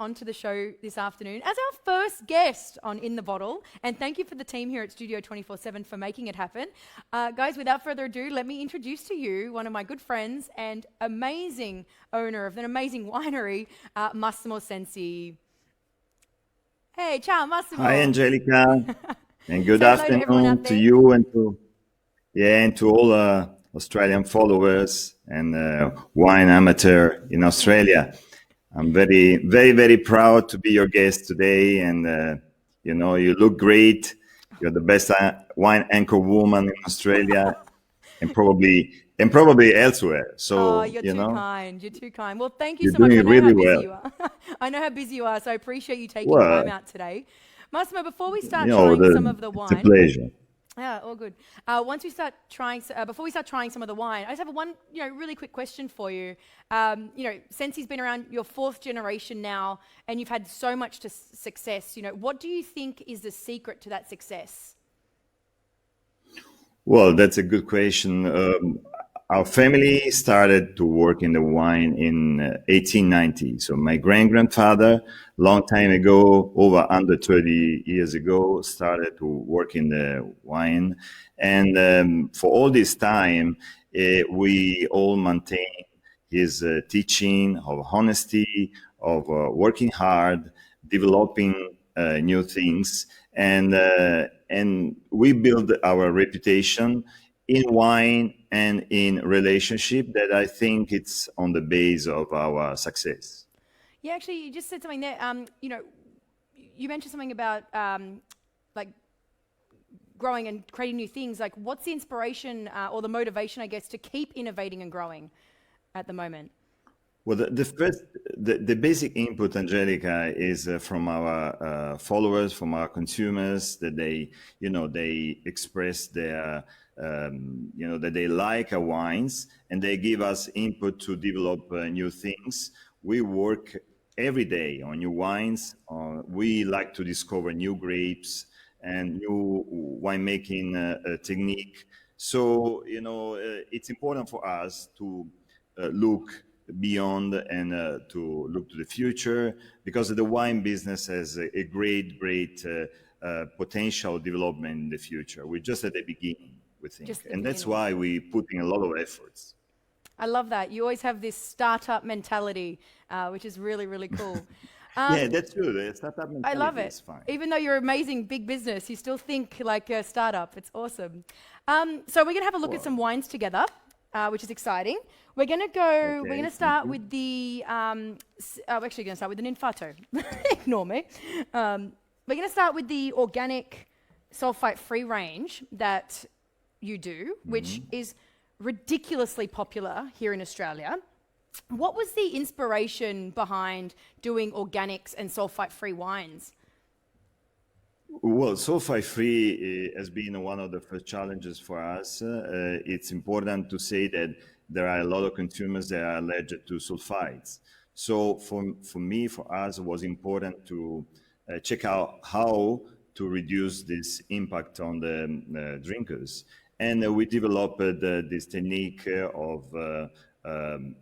onto the show this afternoon as our first guest on In the Bottle. And thank you for the team here at Studio 24/7 for making it happen. Guys, without further ado, let me introduce to you one of my good friends and amazing owner of an amazing winery, Massimo Sensi. Hey, ciao, Massimo. Hi, Angelica, and good Say hello to everyone out afternoon to there. you and to all Australian followers and wine amateur in Australia. I'm very, very, very proud to be your guest today, and you look great. You're the best wine anchor woman in Australia, and probably elsewhere. So You're too kind. You're too kind. Well, thank you you're so much. doing I know really how busy well. you are. I know how busy you are, so I appreciate you taking time Well, out today. Massimo, before we start trying some of the it's a wine, pleasure. yeah, all good. Before we start trying some of the wine, I just have one, really quick question for you. Sensi's been around your fourth generation now, and you've had so much success. What do you think is the secret to that success? Well, that's a good question. Our family started to work in the wine in 1890. So my grandfather, long time ago, over under 30 years ago, started to work in the wine. And for all this time, we all maintain his teaching of honesty, of working hard, developing new things. And we build our reputation in wine and in relationship that I think it's on the base of our success. Yeah, actually, you just said something there. You mentioned something about like growing and creating new things. Like, what's the inspiration or the motivation, I guess, to keep innovating and growing at the moment? Well, the basic input, Angelica, is from our followers, from our consumers, that they express their, that they like our wines, and they give us input to develop new things. We work every day on new wines. We like to discover new grapes and new winemaking technique. So, it's important for us to look beyond and to look to the future, because the wine business has a great potential development in the future. We're just at the beginning, we think, and that's why we put in a lot of efforts. I love that. You always have this startup mentality, which is really, really cool. Yeah, that's good. Startup mentality, I love it. is fine. Even though you're amazing big business, you still think like a startup. It's awesome. So we're going to have a look at some wines together, which is exciting. We're going to we're going to start with the, we're actually going to start with an Infato. Ignore me. We're going to start with the organic sulfite-free range that you do, which is ridiculously popular here in Australia. What was the inspiration behind doing organics and sulfite-free wines? Well, sulfite-free has been one of the first challenges for us. It's important to say that there are a lot of consumers that are allergic to sulfites. So for us, it was important to check out how to reduce this impact on the drinkers. And we developed this technique of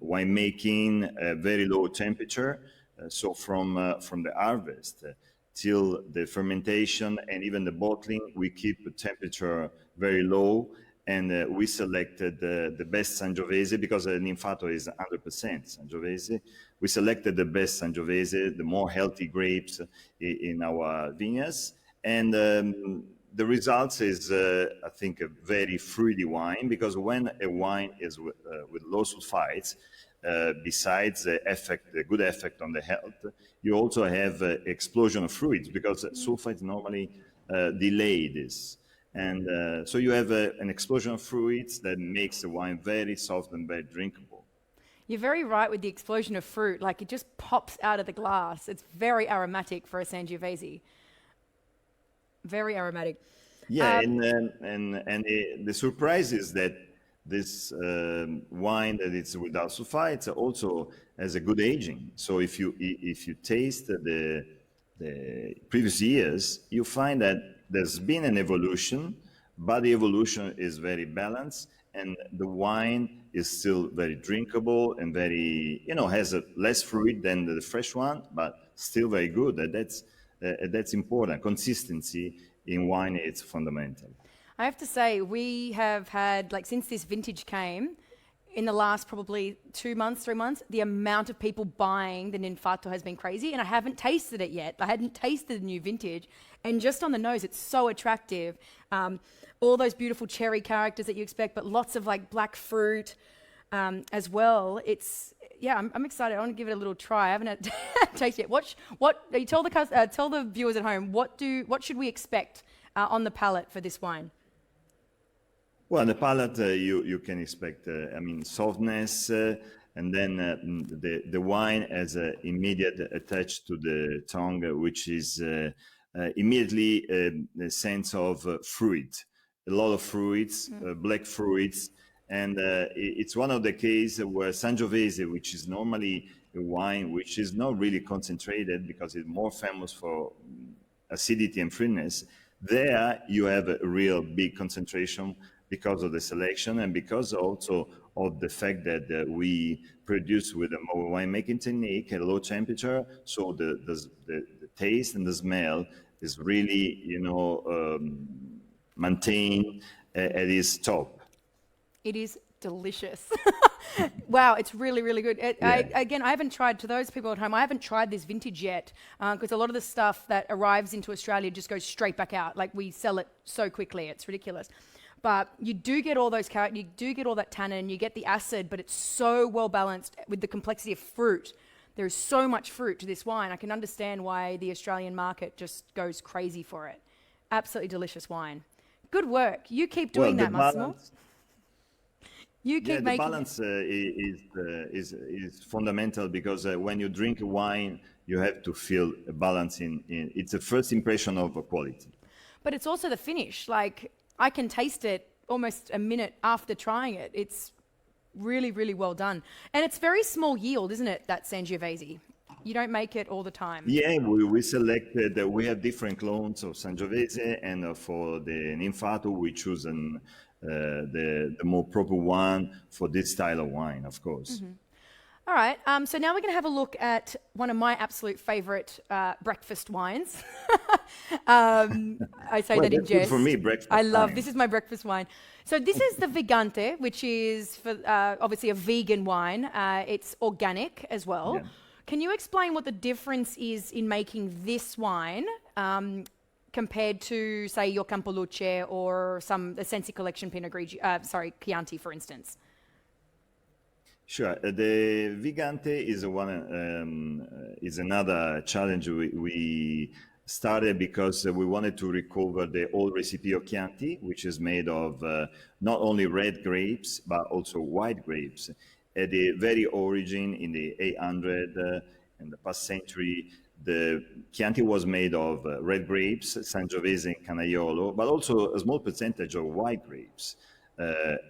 winemaking at very low temperature. So from the harvest till the fermentation and even the bottling, we keep the temperature very low. And we selected the best Sangiovese, because Ninfato is 100% Sangiovese. We selected the best Sangiovese, the more healthy grapes in our vineyards. And the results is, I think, a very fruity wine, because when a wine is with low sulfites, besides the good effect on the health, you also have explosion of fruits, because sulfites normally delay this. And so you have an explosion of fruits that makes the wine very soft and very drinkable. You're very right with the explosion of fruit. Like, it just pops out of the glass. It's very aromatic for a Sangiovese. Very aromatic. Yeah, and the surprise is that this wine that it's without sulfites also has a good aging. So if you taste the previous years, you find that there's been an evolution, but the evolution is very balanced, and the wine is still very drinkable and very, has a less fruit than the fresh one, but still very good. That's important. Consistency in wine is fundamental. I have to say, we have had, like, since this vintage came, in the last probably 2 months, 3 months, the amount of people buying the Ninfato has been crazy, and I haven't tasted it yet. I hadn't tasted the new vintage, and just on the nose, it's so attractive. All those beautiful cherry characters that you expect, but lots of like black fruit as well. I'm excited. I want to give it a little try. I haven't had taste yet. What you tell the viewers at home, what should we expect on the palate for this wine? Well, on the palate, you can expect, softness, and then the wine has an immediate attach to the tongue, which is immediately the sense of fruit, a lot of fruits, black fruits, and it's one of the cases where Sangiovese, which is normally a wine which is not really concentrated because it's more famous for acidity and fruitiness, there you have a real big concentration because of the selection and because also of the fact that we produce with a more winemaking technique at low temperature, so the taste and the smell is really, maintained at its top. It is delicious. Wow, it's really, really good. I haven't tried, to those people at home, I haven't tried this vintage yet because a lot of the stuff that arrives into Australia just goes straight back out. Like, we sell it so quickly, it's ridiculous. But you do get all those characters, you do get all that tannin, you get the acid, but it's so well balanced with the complexity of fruit. There is so much fruit to this wine. I can understand why the Australian market just goes crazy for it. Absolutely delicious wine. Good work. You keep doing that, Massimo. You keep making. The balance is fundamental because when you drink wine, you have to feel a balance in. It's the first impression of quality. But it's also the finish. Like, I can taste it almost a minute after trying it. It's really, really well done. And it's very small yield, isn't it, that Sangiovese? You don't make it all the time. Yeah, we selected, we have different clones of Sangiovese, and for the Ninfato, we choose the more proper one for this style of wine, of course. Mm-hmm. All right, so now we're going to have a look at one of my absolute favorite breakfast wines. I say that in jest. Good for me, breakfast wine. This is my breakfast wine. So this is the Vegante, which is for, obviously a vegan wine. It's organic as well. Yeah. Can you explain what the difference is in making this wine compared to, say, your Campoluce or the Sensi Collection Pinot Grigio, Chianti, for instance? Sure. The Vegante is another challenge we started because we wanted to recover the old recipe of Chianti, which is made of not only red grapes, but also white grapes. At the very origin, in the 800, in the past century, the Chianti was made of red grapes, Sangiovese and Canaiolo, but also a small percentage of white grapes.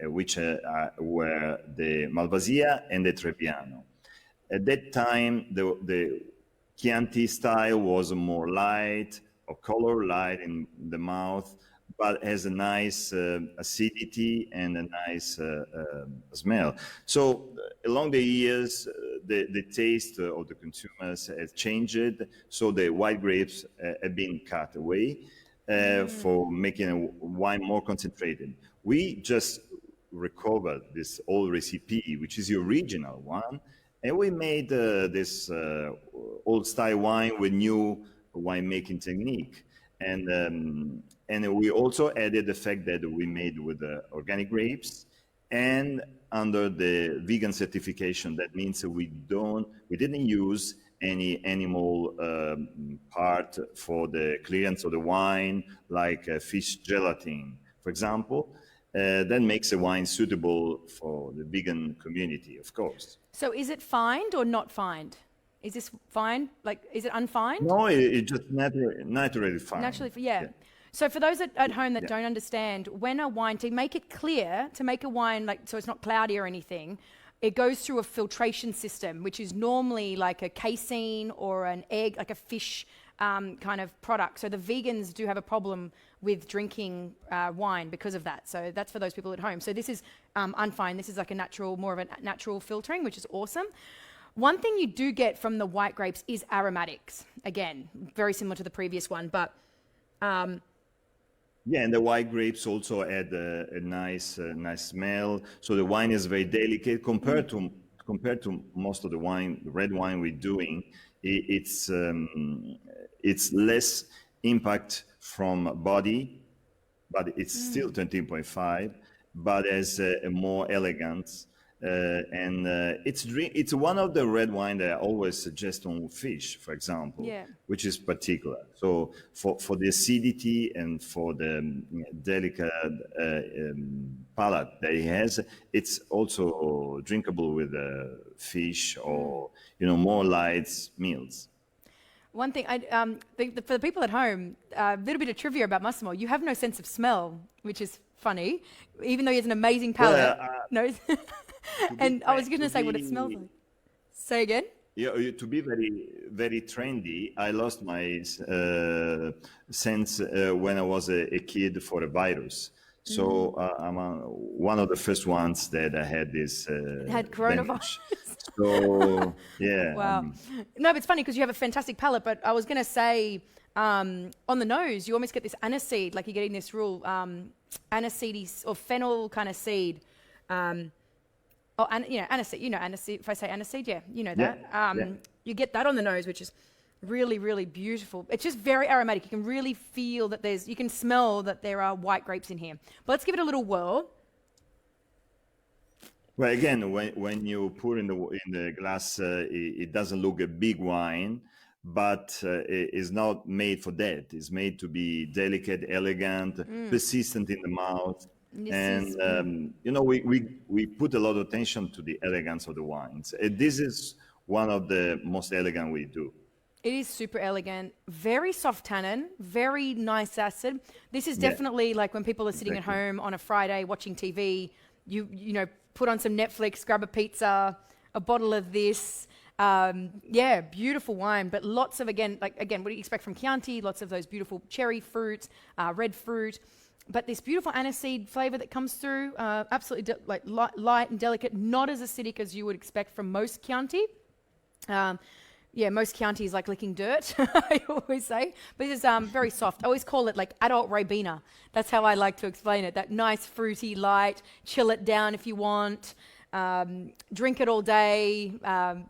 Which were the Malvasia and the Trebbiano. At that time, the Chianti style was more light, of color, light in the mouth, but has a nice acidity and a nice smell. So along the years, the taste of the consumers has changed, so the white grapes have been cut away for making a wine more concentrated. We just recovered this old recipe, which is the original one, and we made this old style wine with new winemaking technique. And we you added the fact that we made with organic grapes and under the vegan certification. That means that we didn't use any animal part for the clearance of the wine, like fish gelatin, for example. That makes the wine suitable for the vegan community, of course. So is it fined or not fined? Is this fine? Like, is it unfined? No, it just naturally fined. Naturally, yeah. So for those at home that don't understand, when a wine, to make it clear, to make a wine like so it's not cloudy or anything, it goes through a filtration system, which is normally like a casein or an egg, like a fish kind of product. So the vegans do have a problem with drinking wine because of that. So that's for those people at home. So this is unfined. This is like more of a natural filtering, which is awesome. One thing you do get from the white grapes is aromatics. Again, very similar to the previous one, but yeah, and the white grapes also add a nice smell. So the wine is very delicate compared to most of the red wine we're doing. It's less impact from body, but it's still 13.5, but as a more elegant. And it's one of the red wine that I always suggest on fish, for example, which is particular. So for the acidity and for the delicate palate that it has, it's also drinkable with fish or more light meals. One thing, for the people at home, a little bit of trivia about Massimo. You have no sense of smell, which is funny, even though he has an amazing palate. No. And I was going to say what it smells like. Say again? Yeah, to be very, very trendy, I lost my sense when I was a kid for a virus. So I'm one of the first ones that I had this had coronavirus. So yeah. Wow. No, but it's funny because you have a fantastic palate. But I was going to say, on the nose, you almost get this aniseed, like you're getting this real aniseedy or fennel kind of seed. Aniseed. You know aniseed. If I say aniseed, yeah, you know that. You get that on the nose, which is really, really beautiful. It's just very aromatic. You can really feel that you can smell that there are white grapes in here. But let's give it a little whirl. Well, again, when you pour in the glass, it doesn't look a big wine, but it is not made for that. It's made to be delicate, elegant, persistent in the mouth. And we put a lot of attention to the elegance of the wines. This is one of the most elegant we do. It is super elegant, very soft tannin, very nice acid. This is definitely like when people are sitting at home on a Friday watching TV, you put on some Netflix, grab a pizza, a bottle of this. Beautiful wine, but lots of, what do you expect from Chianti? Lots of those beautiful cherry fruits, red fruit. But this beautiful aniseed flavor that comes through, absolutely light and delicate, not as acidic as you would expect from most Chianti. Most Chianti is like licking dirt, I always say. But this is very soft. I always call it like adult Ribena. That's how I like to explain it. That nice, fruity, light, chill it down if you want. Drink it all day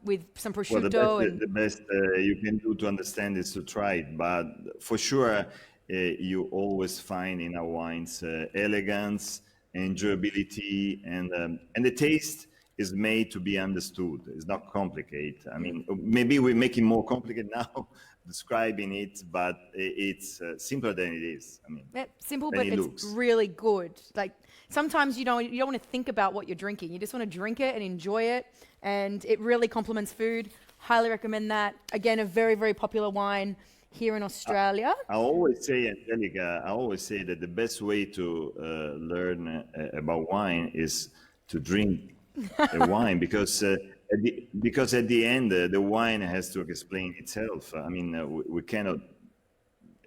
with some prosciutto. Well, the best you can do to understand is to try it. But for sure, you always find in our wines elegance, enjoyability, and the taste is made to be understood. It's not complicated. I mean, maybe we make it more complicated now, describing it, but it's simpler than it is. I mean, simple, but it's really good. Like sometimes you don't want to think about what you're drinking. You just want to drink it and enjoy it, and it really complements food. Highly recommend that. Again, a very, very popular wine here in Australia. I always say, Angelica, that the best way to learn about wine is to drink a wine, because at the end the wine has to explain itself. I mean, we cannot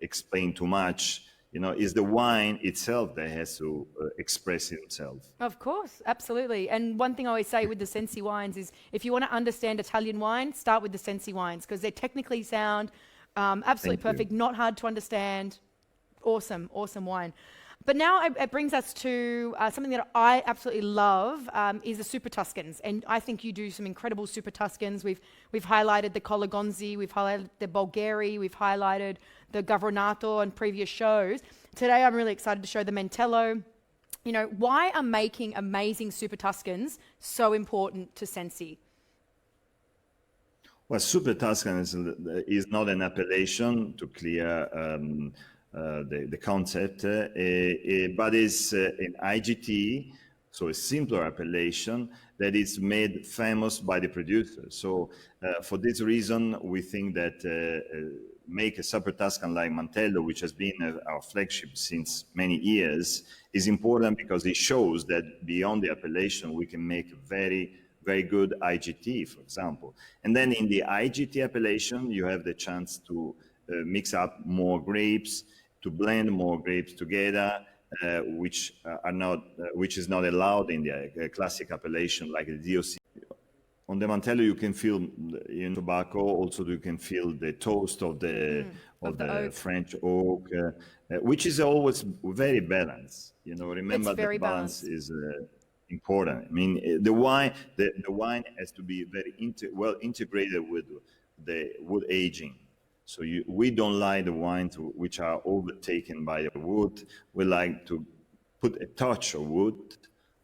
explain too much. It's the wine itself that has to express itself. Of course, absolutely. And one thing I always say with the Sensi wines is, if you want to understand Italian wine, start with the Sensi wines, because they're technically sound, absolutely perfect, not hard to understand. Awesome wine. But now it brings us to something that I absolutely love, is the Super Tuscans. And I think you do some incredible Super Tuscans. We've highlighted the Colagonzi, we've highlighted the Bulgari, we've highlighted the Gavronato on previous shows. Today I'm really excited to show the Mantello. Why are making amazing Super Tuscans so important to Sensi? Well, Super Tuscan is not an appellation, to clear the concept, but is an IGT, so a simpler appellation that is made famous by the producer. So for this reason, we think that make a Super Tuscan like Mantello, which has been our flagship since many years, is important, because it shows that beyond the appellation, we can make a very, very good IGT, for example. And then in the IGT appellation, you have the chance to mix up more grapes, to blend more grapes together, which is not allowed in the classic appellation like the DOC. on the Mantello, you can feel in tobacco. Also, you can feel the toast of the oak. French oak, which is always very balanced. You know, remember It's very that balance balanced. is important. I mean, the wine has to be very well integrated with the wood aging. So we don't like the wines which are overtaken by the wood. We like to put a touch of wood,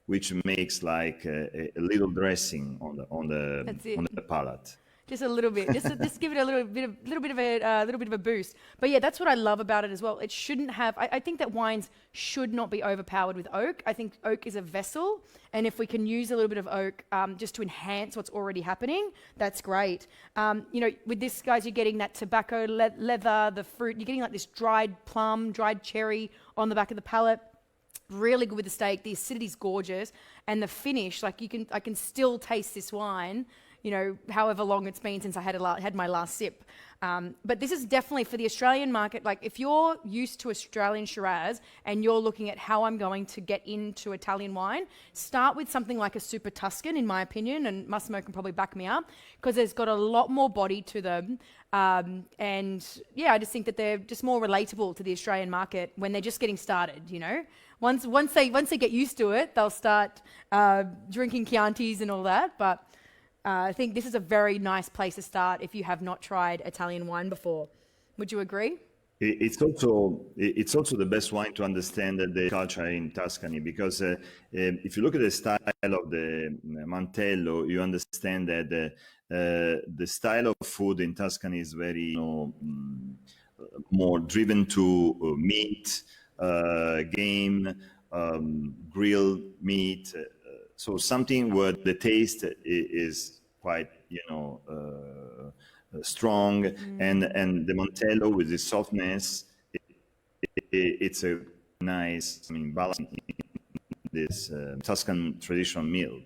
which makes like a little dressing on the palate. Just a little bit, just give it a little bit of a boost. But yeah, that's what I love about it as well. It shouldn't have. I think that wines should not be overpowered with oak. I think oak is a vessel, and if we can use a little bit of oak just to enhance what's already happening, that's great. You know, with this, guys, you're getting that tobacco leather, the fruit. You're getting like this dried plum, dried cherry on the back of the palate. Really good with the steak. The acidity's gorgeous, and the finish, like I can still taste this wine. You know, however long it's been since I had my last sip. But this is definitely for the Australian market. Like, if you're used to Australian Shiraz and you're looking at how I'm going to get into Italian wine, start with something like a Super Tuscan, in my opinion, and Massimo can probably back me up, because there's got a lot more body to them. And yeah, I just think that they're just more relatable to the Australian market when they're just getting started, you know. Once they get used to it, they'll start drinking Chiantis and all that. But I think this is a very nice place to start if you have not tried Italian wine before. Would you agree? It's also the best wine to understand the culture in Tuscany, because if you look at the style of the Mantello, you understand that the style of food in Tuscany is very more driven to meat, game, grilled meat. So something where the taste is quite, strong, and the Mantello with the softness, it's a nice, balance in this Tuscan traditional meal.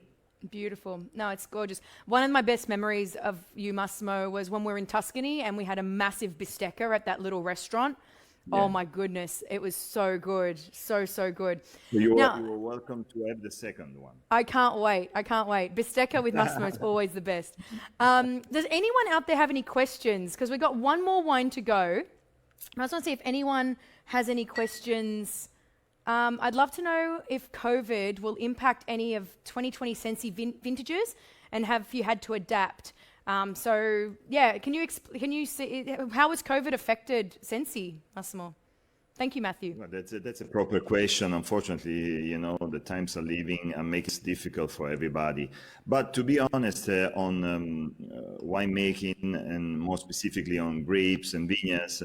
Beautiful. No, it's gorgeous. One of my best memories of you, Massimo, was when we were in Tuscany and we had a massive bistecca at that little restaurant. Yeah. Oh my goodness, it was so good, so good. You were welcome to have the second one. I can't wait. Bistecca with Massimo is always the best. Does anyone out there have any questions? Because we've got one more wine to go. I just want to see if anyone has any questions. I'd love to know if COVID will impact any of 2020 Sensi vintages, and have you had to adapt? So yeah, can you see how has COVID affected Sensi, Massimo? Thank you, Matthew. Well, that's a proper question. Unfortunately, the times are leaving and makes it difficult for everybody. But to be honest, on winemaking, and more specifically on grapes and vineyards,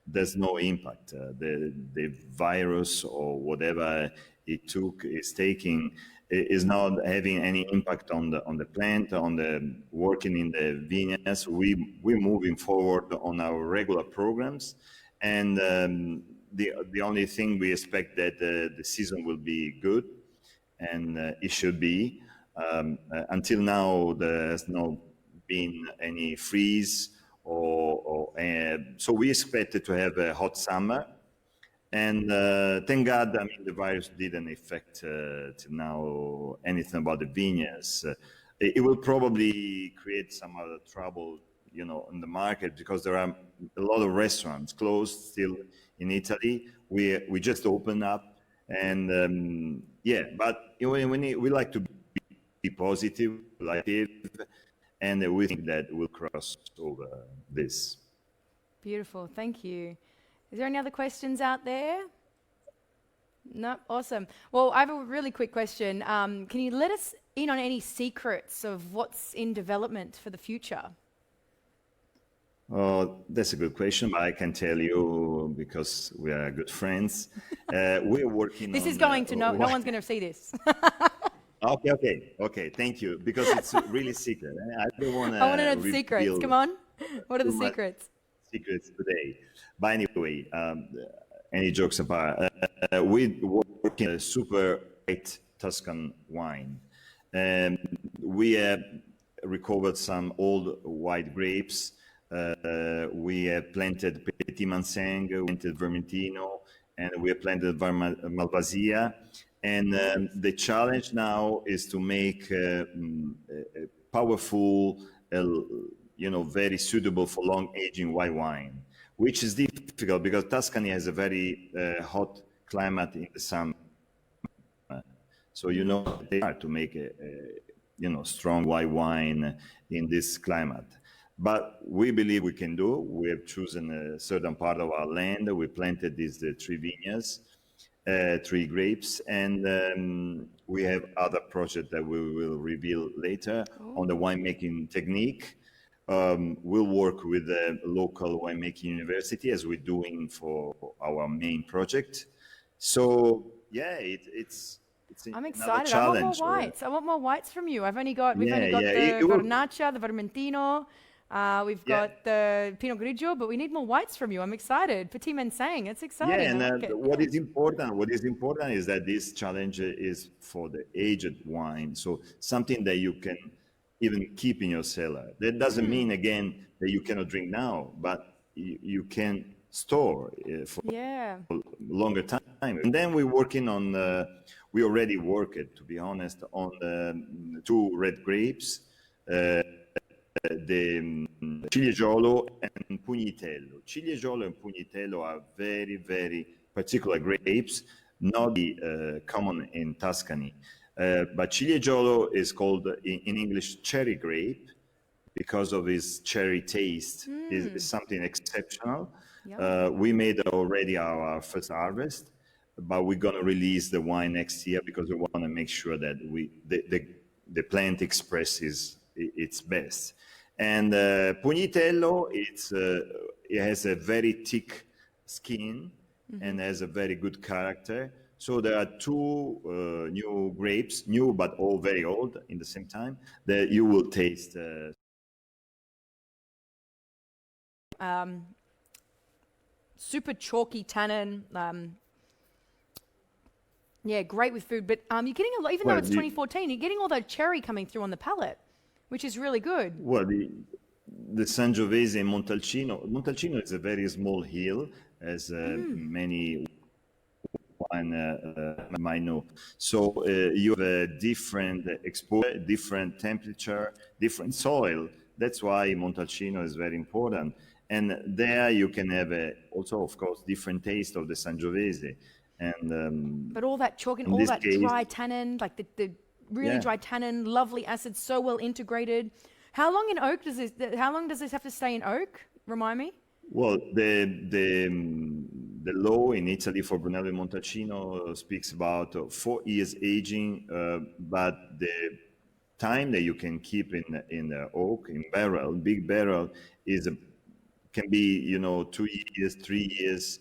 there's no impact. The virus or whatever is taking is not having any impact on the plant, on the working in the vineyards. We're moving forward on our regular programs, and the only thing we expect that the season will be good, and it should be. Until now, there has not been any freeze, so we expected to have a hot summer. And thank God, the virus didn't affect till now anything about the vineyards. It will probably create some other trouble, in the market, because there are a lot of restaurants closed still in Italy. We just opened up, and but we like to be positive, and we think that we'll cross over this. Beautiful, thank you. Is there any other questions out there? No, awesome. Well, I have a really quick question. Can you let us in on any secrets of what's in development for the future? That's a good question, but I can tell you, because we are good friends. We're working this on... is going to... No one's going to see this. Okay, thank you, because it's really secret. I don't want to... I want to know the secrets. Come on. What are the secrets? Secrets today. But anyway, any jokes apart, we work in a super white Tuscan wine. We have recovered some old white grapes. We have planted Petit Manseng, we planted Vermentino, and we have planted Malvasia. And the challenge now is to make powerful, very suitable for long aging white wine, which is difficult because Tuscany has a very hot climate in the summer. So they are to make a strong white wine in this climate. But we believe we can do. We have chosen a certain part of our land. We planted these 3 vineyards, 3 grapes, and we have other projects that we will reveal later on the winemaking technique. We'll work with the local winemaking university as we're doing for our main project. So yeah, I'm excited. I want more whites. I want more whites from you. We've only got the Vernaccia, the Vermentino. We've got the Pinot Grigio, but we need more whites from you. I'm excited. Petit Mensang, it's exciting. Yeah, and what is important is that this challenge is for the aged wine. So something that you can even keep in your cellar. That doesn't mean, again, that you cannot drink now, but you can store for a longer time. And then we're working on, we already worked, to be honest, on 2 red grapes, the Ciliegiolo and Pugnitello. Ciliegiolo and Pugnitello are very, very particular grapes, not common in Tuscany. But Ciliegiolo is called in English cherry grape because of its cherry taste. Is something exceptional. We made already our first harvest, but we're going to release the wine next year because we want to make sure that the plant expresses its best. And Pugnitello, it has a very thick skin and has a very good character. So there are 2 new grapes, new but all very old in the same time, that you will taste. Super chalky tannin. Yeah, great with food. But you're getting a lot, even though it's 2014, you're getting all that cherry coming through on the palate, which is really good. Well, the Sangiovese in Montalcino is a very small hill, as many wine might know. So you have a different exposure, different temperature, different soil. That's why Montalcino is very important. And there you can have also, of course, different taste of the Sangiovese. And but all that chalk and all that dry tannin, like the really dry tannin, lovely acid, so well integrated. How long in oak does this? How long does this have to stay in oak? Remind me. Well, the law in Italy for Brunello di Montalcino speaks about 4 years aging, but the time that you can keep in oak, in barrel, big barrel, can be 2 years, 3 years.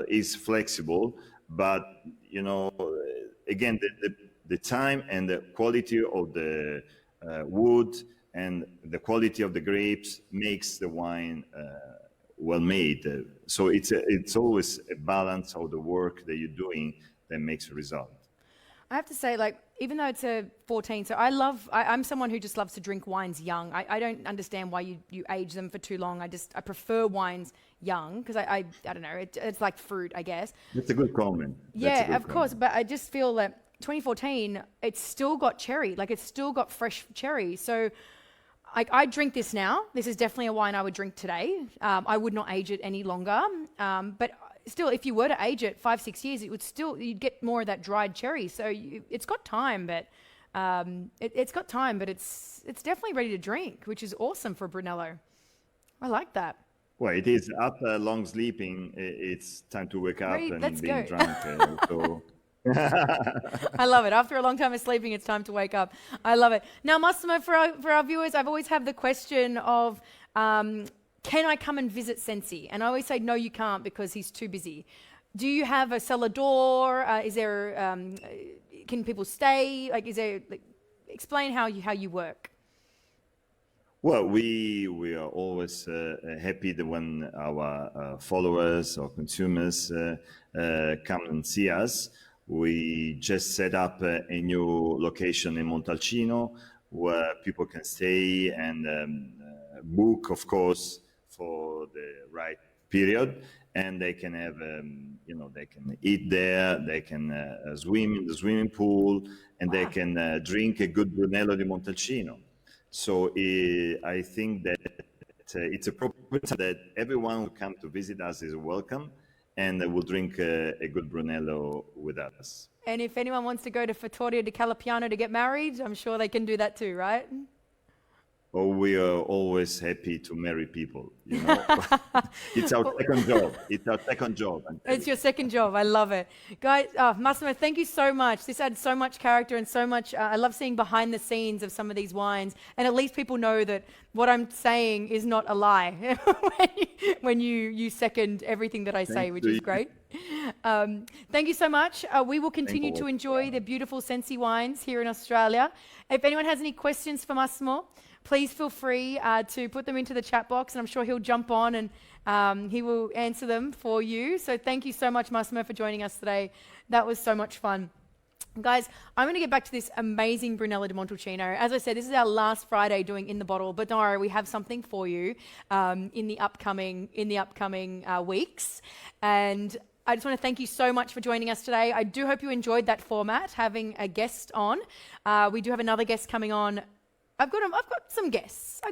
Is flexible, but again, the time and the quality of the wood and the quality of the grapes makes the wine well made. So it's always a balance of the work that you're doing that makes a result. I have to say, like, even though it's a 14, so I'm someone who just loves to drink wines young. I don't understand why you age them for too long. I prefer wines young because I don't know, it's like fruit, I guess. That's a good comment. Yeah, of course, but I just feel that 2014, it's still got cherry, like it's still got fresh cherry. So I drink this now. This is definitely a wine I would drink today. I would not age it any longer, but still, if you were to age it 5-6 years, you'd get more of that dried cherry. So it's got time, but it's definitely ready to drink, which is awesome for Brunello. I like that. Well, it is after long sleeping. It's time to wake up and being drunk. So. I love it. After a long time of sleeping, it's time to wake up. I love it. Now, Massimo, for our viewers, I've always had the question of, can I come and visit Sensi? And I always say, no, you can't because he's too busy. Do you have a cellar door? Is there, can people stay? Like, explain how you work. Well, we are always happy that when our followers or consumers come and see us. We just set up a new location in Montalcino where people can stay and book, of course, for the right period, and they can have, they can eat there, they can swim in the swimming pool, and they can drink a good Brunello di Montalcino. So I think that it's a proper time that everyone who come to visit us is welcome, and will drink a good Brunello with us. And if anyone wants to go to Fattoria di Calapiano to get married, I'm sure they can do that too, right? Oh, we are always happy to marry people, you know. It's our second job. It's our second job. It's your second job. I love it. Guys, Massimo, thank you so much. This adds so much character and so much, I love seeing behind the scenes of some of these wines. And at least people know that what I'm saying is not a lie when you second everything that I say, which is great. Thank you so much. We will continue to enjoy the beautiful Sensi wines here in Australia. If anyone has any questions for Massimo, please feel free to put them into the chat box, and I'm sure he'll jump on and he will answer them for you. So thank you so much, Massimo, for joining us today. That was so much fun. Guys, I'm going to get back to this amazing Brunello di Montalcino. As I said, this is our last Friday doing In the Bottle, but don't worry, we have something for you in the upcoming weeks. And I just want to thank you so much for joining us today. I do hope you enjoyed that format, having a guest on. We do have another guest coming on. I've got some guests.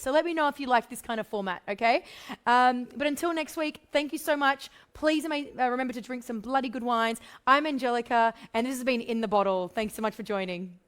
So let me know if you like this kind of format, okay? But until next week, thank you so much. Please remember to drink some bloody good wines. I'm Angelica, and this has been In the Bottle. Thanks so much for joining.